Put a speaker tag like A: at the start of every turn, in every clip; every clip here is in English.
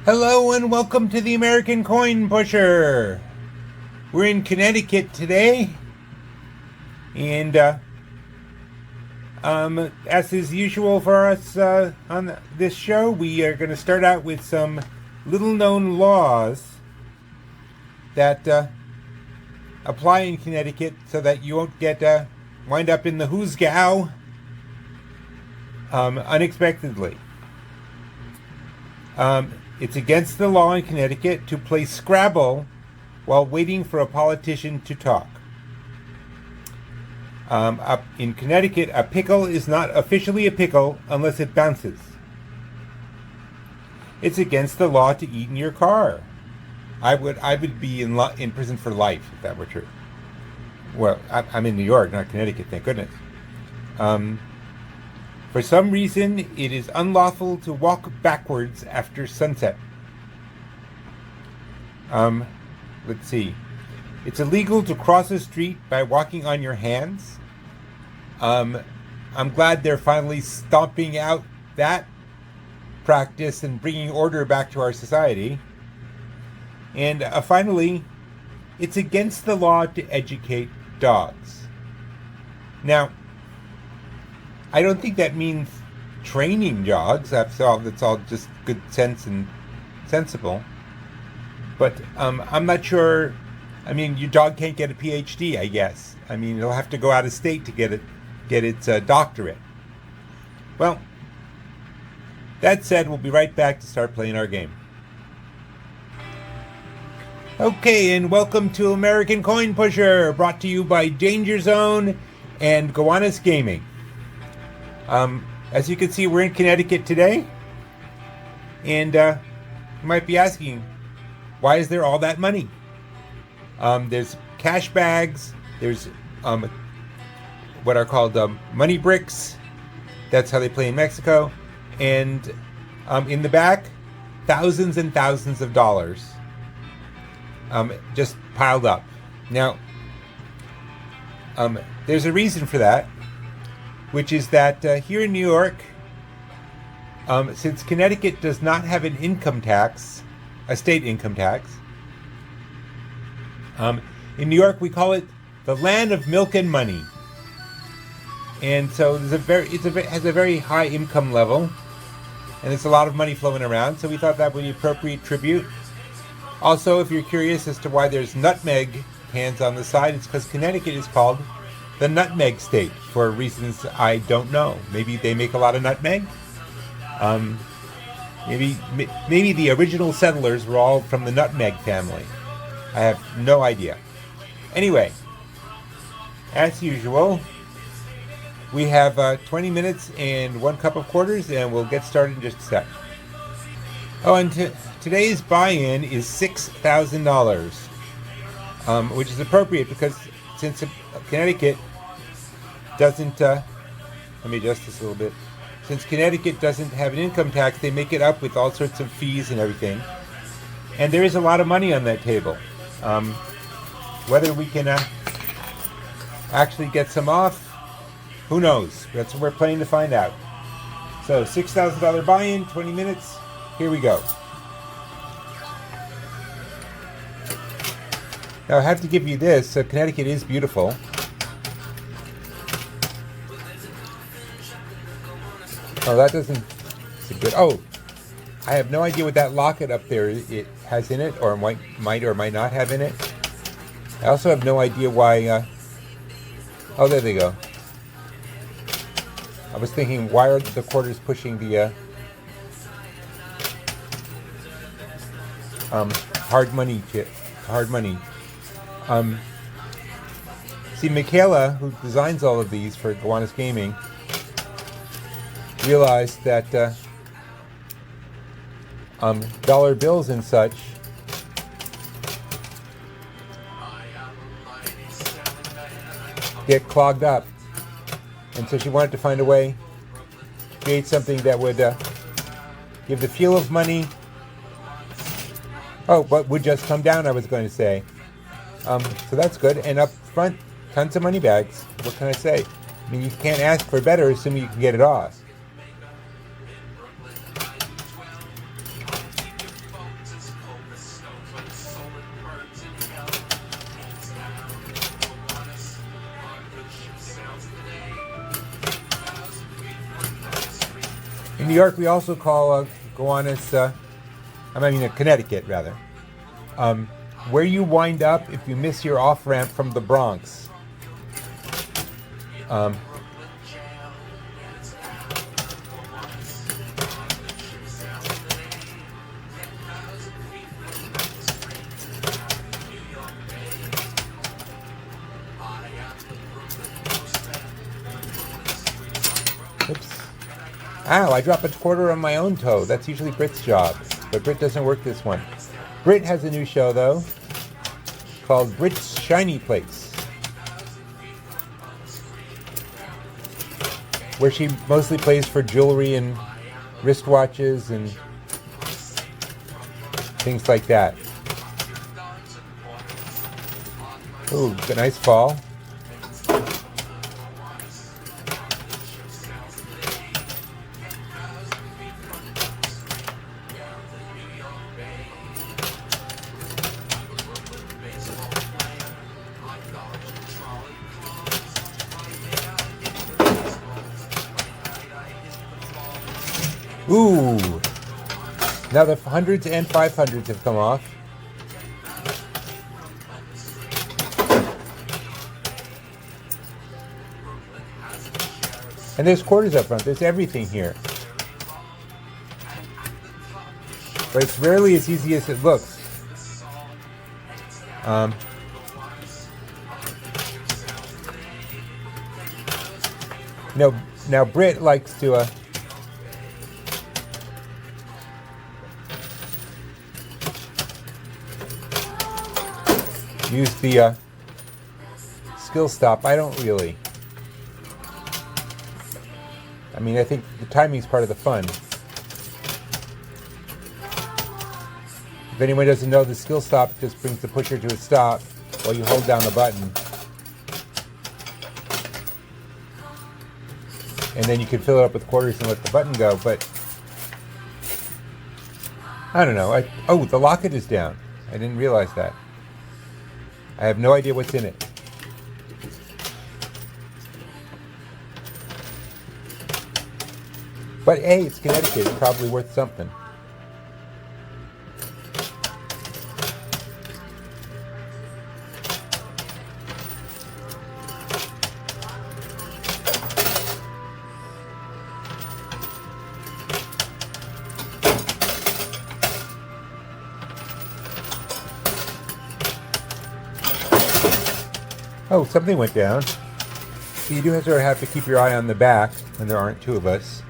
A: Hello and welcome to the American Coin Pusher. We're in Connecticut today, and as is usual for us on this show, we are going to start out with some little-known laws that apply in Connecticut so that you won't get wind up in the hoosgow unexpectedly. It's against the law in Connecticut to play Scrabble while waiting for a politician to talk. Up in Connecticut, a pickle is not officially a pickle unless it bounces. It's against the law to eat in your car. I would be in prison for life if that were true. Well, I'm in New York, not Connecticut, thank goodness. For some reason, it is unlawful to walk backwards after sunset. Let's see. It's illegal to cross a street by walking on your hands. I'm glad they're finally stomping out that practice and bringing order back to our society. And finally, it's against the law to educate dogs. Now, I don't think that means training dogs. That's all just good sense and sensible. But I'm not sure. I mean, your dog can't get a PhD, I guess. I mean, it'll have to go out of state to get its doctorate. Well, that said, we'll be right back to start playing our game. Okay, and welcome to American Coin Pusher, brought to you by Danger Zone and Gowanus Gaming. As you can see, we're in Connecticut today, and you might be asking, why is there all that money? There's cash bags, there's what are called money bricks, that's how they play in Mexico, and in the back, thousands and thousands of dollars just piled up. Now, there's a reason for that, which is that here in New York, since Connecticut does not have an income tax, a state income tax, in New York we call it the land of milk and money, and so has a very high income level, and there's a lot of money flowing around. So we thought that would be appropriate tribute. Also, if you're curious as to why there's nutmeg cans on the side, it's because Connecticut is called the nutmeg state for reasons I don't know. Maybe they make a lot of nutmeg. Maybe the original settlers were all from the nutmeg family. I have no idea. Anyway, as usual, we have 20 minutes and 1 cup of quarters, and we'll get started in just a sec. Oh, and today's buy-in is $6,000, which is appropriate because since Connecticut doesn't, let me adjust this a little bit. Since Connecticut doesn't have an income tax, they make it up with all sorts of fees and everything. And there is a lot of money on that table. Whether we can actually get some off, who knows? That's what we're playing to find out. So $6,000 buy-in, 20 minutes. Here we go. Now I have to give you this. So Connecticut is beautiful. Oh, that doesn't. It's a good. Oh, I have no idea what that locket up there it has in it, or might or might not have in it. I also have no idea why. Oh, there they go. I was thinking, why are the quarters pushing the hard money? See, Michaela, who designs all of these for Gowanus Gaming, realized that dollar bills and such get clogged up, and so she wanted to find a way to create something that would give the feel of money. Oh, but would just come down, I was going to say. So that's good. And up front, tons of money bags. What can I say? I mean, you can't ask for better, assuming you can get it off. In New York, we also call Gowanus, Conneticut, rather, where you wind up if you miss your off-ramp from the Bronx. Oops. Ow, I dropped a quarter on my own toe. That's usually Brit's job, but Brit doesn't work this one. Brit has a new show, though, called Brit's Shiny Place, where she mostly plays for jewelry and wristwatches and things like that. Ooh, a nice fall. Ooh! Now the hundreds and 500s have come off. And there's quarters up front. There's everything here. But it's rarely as easy as it looks. Now Brit likes to use the skill stop. I don't really. I mean, I think the timing's part of the fun. If anyone doesn't know, the skill stop just brings the pusher to a stop while you hold down the button. And then you can fill it up with quarters and let the button go, but I don't know. Oh, the locket is down. I didn't realize that. I have no idea what's in it. But hey, it's Connecticut. It's probably worth something. Oh, something went down. So you do sort of have to keep your eye on the back when there aren't two of us.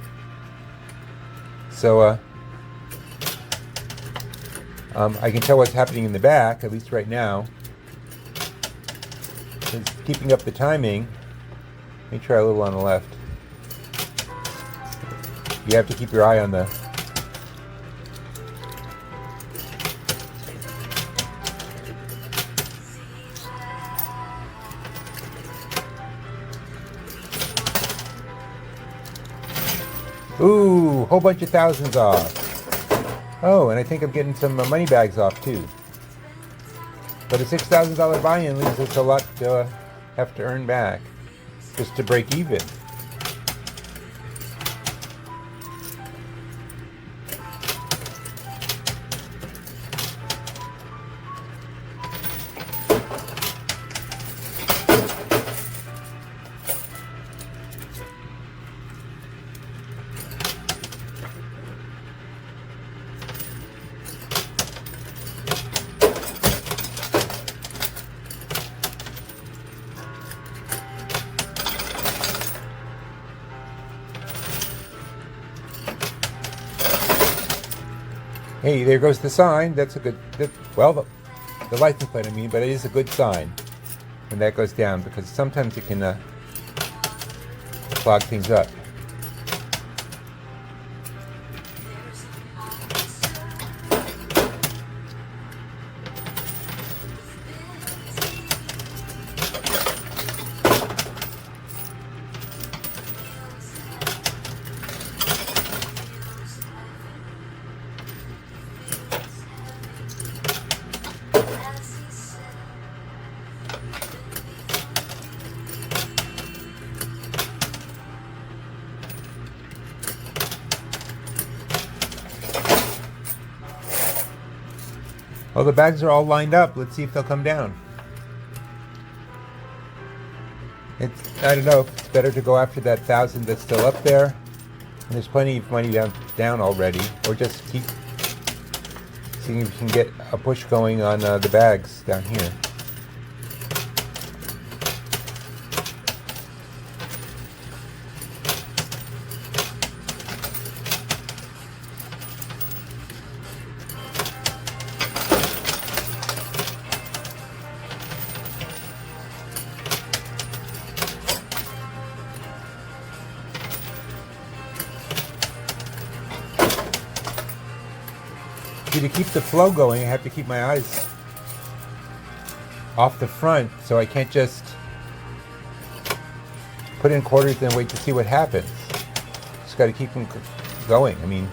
A: So I can tell what's happening in the back, at least right now. It's keeping up the timing. Let me try a little on the left. You have to keep your eye on the... Ooh, whole bunch of thousands off. Oh, and I think I'm getting some money bags off too. But a $6,000 buy-in leaves us a lot to have to earn back just to break even. Hey, there goes the sign. That's a good, well, the license plate, I mean, but it is a good sign when that goes down, because sometimes it can clog things up. Well, the bags are all lined up. Let's see if they'll come down. I don't know. It's better to go after that 1,000 that's still up there. And there's plenty of money down already. Or just keep seeing if you can get a push going on the bags down here. See, to keep the flow going, I have to keep my eyes off the front, so I can't just put in quarters and wait to see what happens. Just got to keep them going. I mean,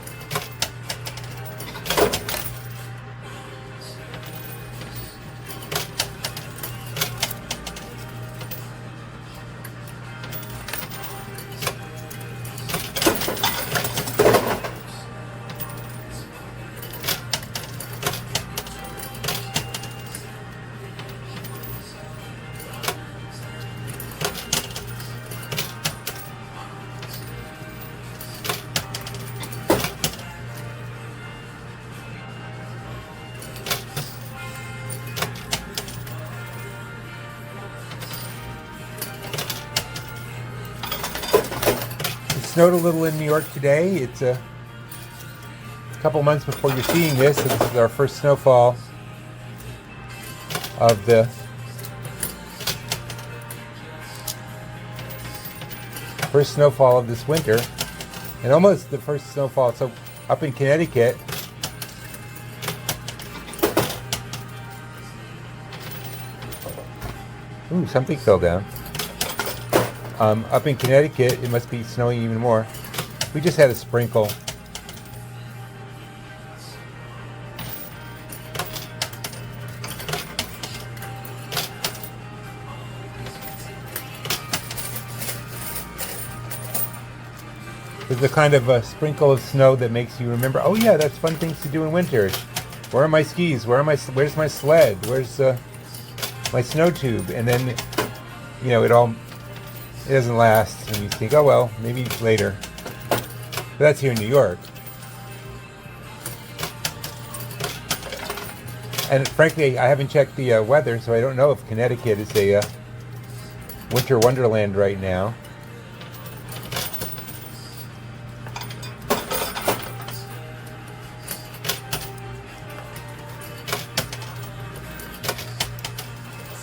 A: snowed a little in New York today. It's a couple months before you're seeing this, so this is our first snowfall of the this winter, and almost the first snowfall. So up in Connecticut, ooh, something fell down. Up in Connecticut, it must be snowing even more. We just had a sprinkle. There's a kind of a sprinkle of snow that makes you remember, oh yeah, that's fun things to do in winter. Where are my skis? Where's my sled? Where's my snow tube? And then, you know, it doesn't last, and you think, oh well, maybe later. But that's here in New York. And frankly, I haven't checked the weather, so I don't know if Connecticut is a winter wonderland right now.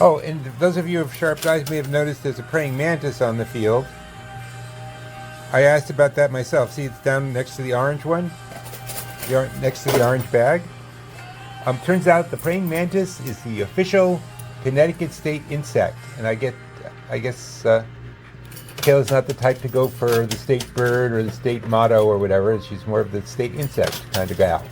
A: Oh, and those of you with sharp eyes may have noticed there's a praying mantis on the field. I asked about that myself. See, it's down next to the orange one, next to the orange bag. Turns out the praying mantis is the official Connecticut state insect, and I guess Kayla's not the type to go for the state bird or the state motto or whatever. She's more of the state insect kind of gal.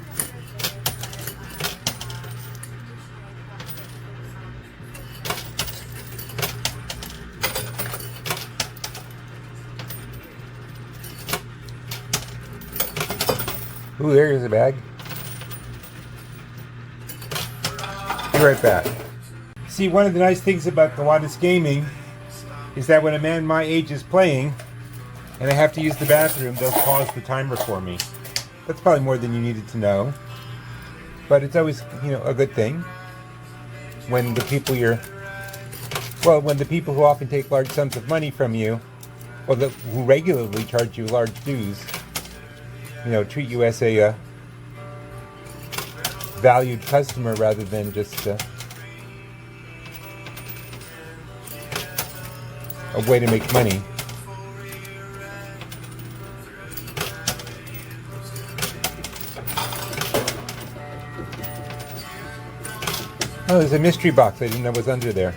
A: Ooh, there's the bag. Be right back. See, one of the nice things about Kiwanis gaming is that when a man my age is playing and I have to use the bathroom, they'll pause the timer for me. That's probably more than you needed to know. But it's always, you know, a good thing when the people when the people who often take large sums of money from you, or who regularly charge you large dues, you know, treat you as a valued customer rather than just a way to make money. Oh, there's a mystery box I didn't know was under there.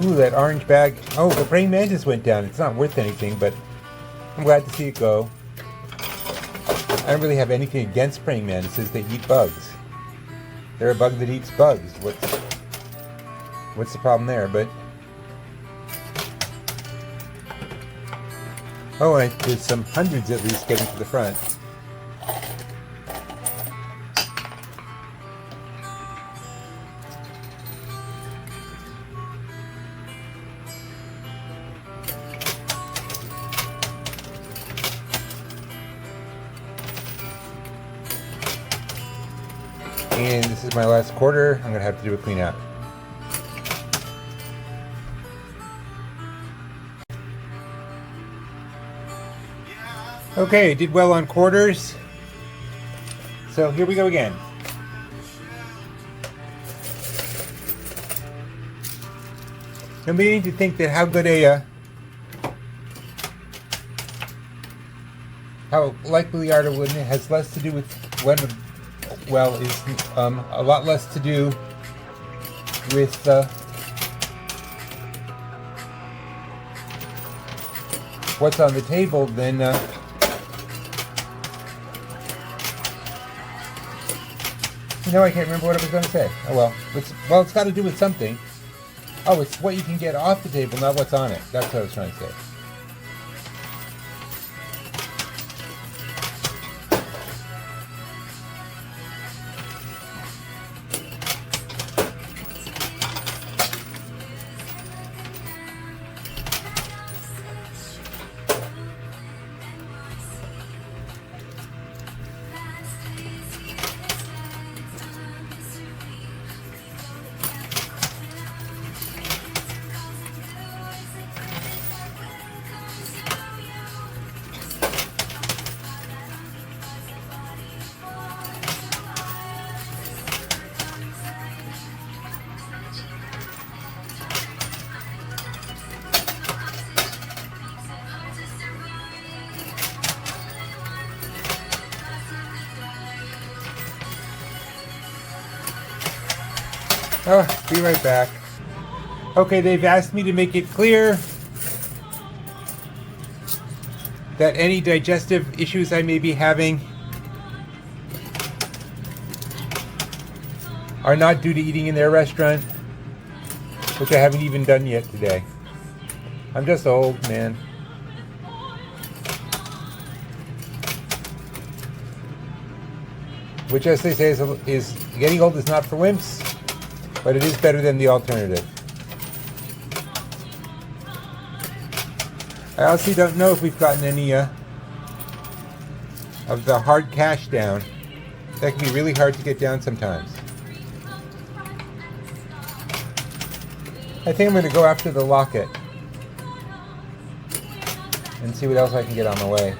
A: Ooh, that orange bag. Oh, the praying mantis went down. It's not worth anything, but I'm glad to see it go. I don't really have anything against praying mantises. They eat bugs. They're a bug that eats bugs. What's the problem there? But oh, and there's some hundreds at least getting to the front. And this is my last quarter. I'm going to have to do a clean out. Okay, did well on quarters. So here we go again. I'm beginning to think that how likely we are to win has less to do with when, well, is a lot less to do with what's on the table than I can't remember what I was going to say. Oh well. It's got to do with something. Oh, it's what you can get off the table, not what's on it. That's what I was trying to say. Oh, be right back. Okay, they've asked me to make it clear that any digestive issues I may be having are not due to eating in their restaurant, which I haven't even done yet today. I'm just old, man. Which, as they say, is getting old is not for wimps. But it is better than the alternative. I honestly don't know if we've gotten any of the hard cash down. That can be really hard to get down sometimes. I think I'm going to go after the locket and see what else I can get on the way.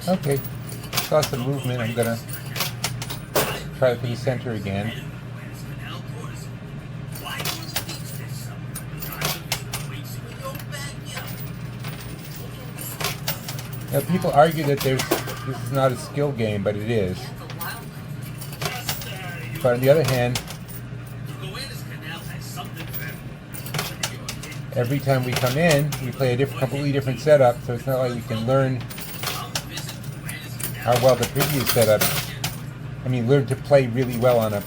A: Okay, saw some movement. I'm gonna try to the center again. Now, people argue that this is not a skill game, but it is. But on the other hand, every time we come in, we play a completely different setup, so it's not like we can learn how well the previous setup, learn to play really well on a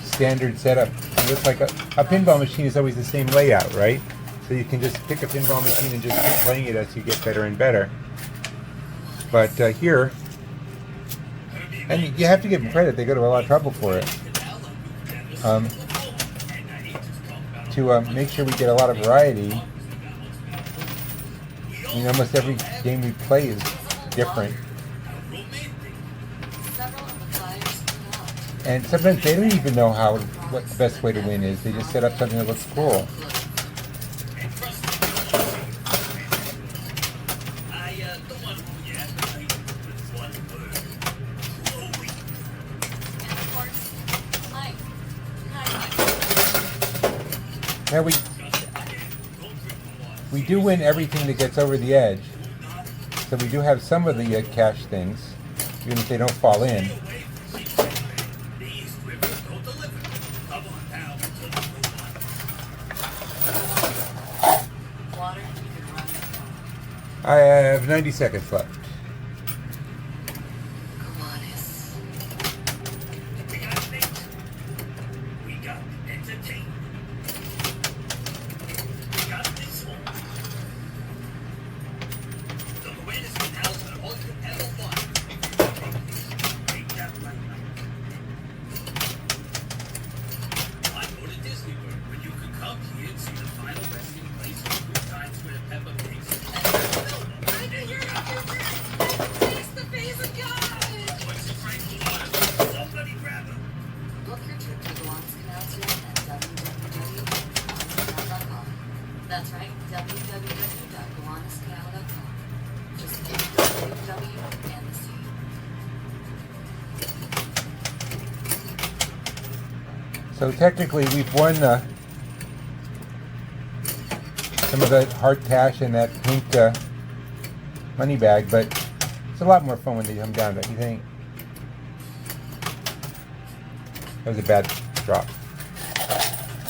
A: standard setup. It looks like a pinball machine is always the same layout, right? So you can just pick a pinball machine and just keep playing it as you get better and better. But here, and you have to give them credit, they go to a lot of trouble for it. To make sure we get a lot of variety. I mean, almost every game we play is different. And sometimes they don't even know what the best way to win is. They just set up something that looks cool. Now we do win everything that gets over the edge. So we do have some of the cash things, even if they don't fall in. I have 90 seconds left.
B: That's right, www.gowanuscanal.com. Just www and the C.
A: So technically we've won some of the hard cash in that pink money bag, but it's a lot more fun when they come down, don't you think? That was a bad drop.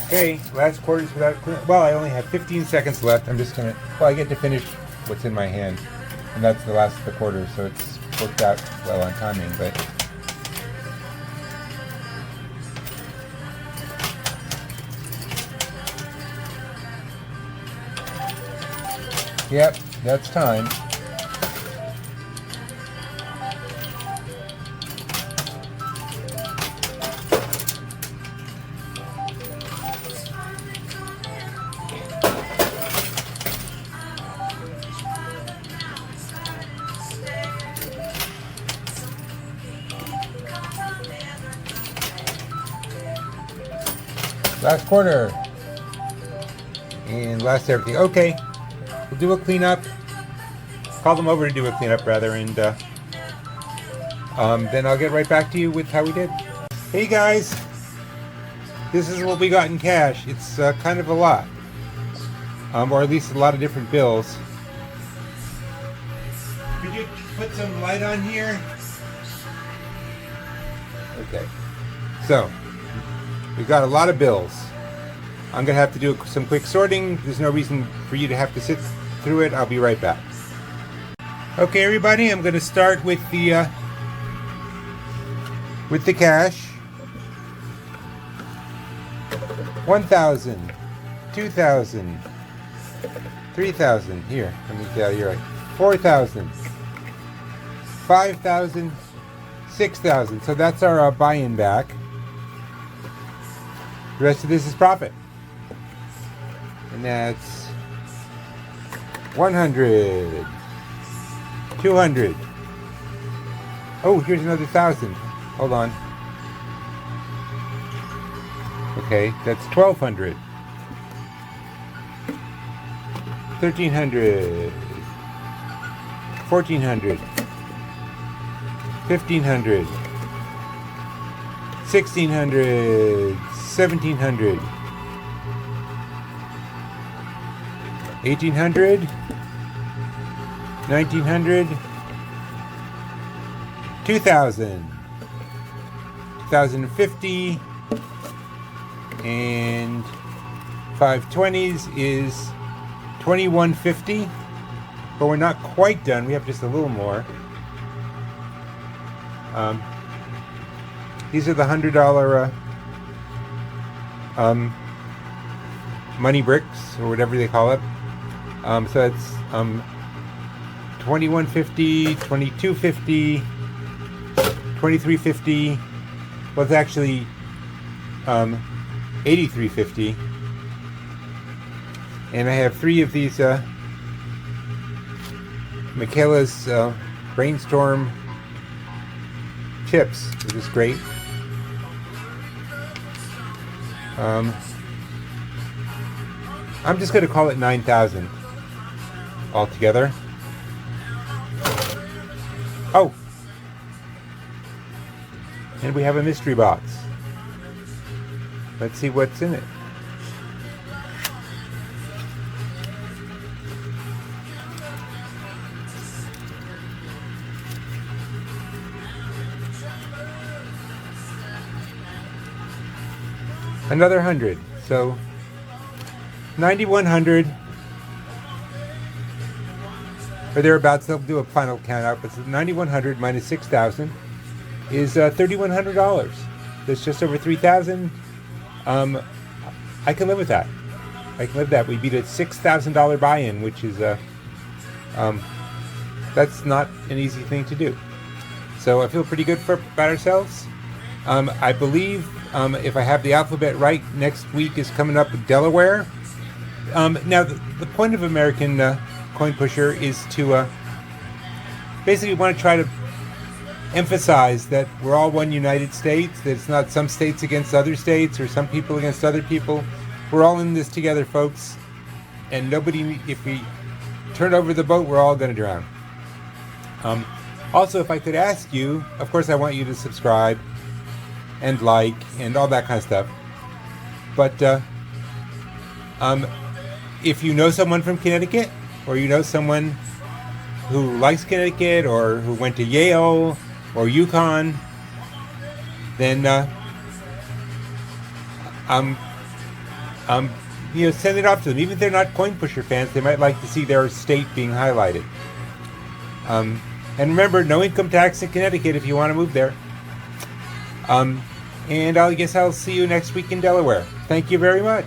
A: Okay, last quarters without clear. Well, I only have 15 seconds left. I'm just gonna. Well, I get to finish what's in my hand, and that's the last of the quarters, so it's worked out well on timing. But yep, that's time. Last quarter. And last everything. Okay. We'll do a cleanup. Call them over to do a cleanup rather, and then I'll get right back to you with how we did. Hey guys. This is what we got in cash. It's kind of a lot. Or at least a lot of different bills. Could you put some light on here? Okay. So, we've got a lot of bills. I'm going to have to do some quick sorting. There's no reason for you to have to sit through it. I'll be right back. Okay, everybody, I'm going to start with the cash. 1,000, 2,000, 3,000. Here, let me tell you right. 4,000, 5,000, 6,000. So that's our buy-in back. The rest of this is profit. And that's 100, 200. Oh, here's another 1,000. Hold on. Okay, that's 1,200. 1,300. 1,400. 1,500. 1,600. 1,700, 1,800, 1,900, 2,000, 2,050, and 520s is 2,150, but we're not quite done. We have just a little more. These are the $100 money bricks or whatever they call it. So it's $21.50, $22.50, $23.50. Well, it's actually $83.50. And I have 3 of these Michaela's Brainstorm chips, which is great. I'm just going to call it 9,000 altogether. Oh! And we have a mystery box. Let's see what's in it. Another 100. So 9,100 or thereabouts. They'll do a final count out, but 9,100 minus 6,000 is $3,100. That's just over 3,000. I can live with that. I can live with that. We beat a $6,000 buy-in, which is that's not an easy thing to do. So I feel pretty good about ourselves. I believe if I have the alphabet right, next week is coming up with Delaware. Now, the point of American Coin Pusher is to basically want to try to emphasize that we're all one United States, that it's not some states against other states or some people against other people. We're all in this together, folks. And nobody, if we turn over the boat, we're all going to drown. Also, if I could ask you, of course I want you to subscribe and like and all that kind of stuff. But if you know someone from Connecticut, or you know someone who likes Connecticut, or who went to Yale or UConn, then send it off to them. Even if they're not Coin Pusher fans, they might like to see their state being highlighted. And remember, no income tax in Connecticut if you want to move there. And I guess I'll see you next week in Delaware. Thank you very much.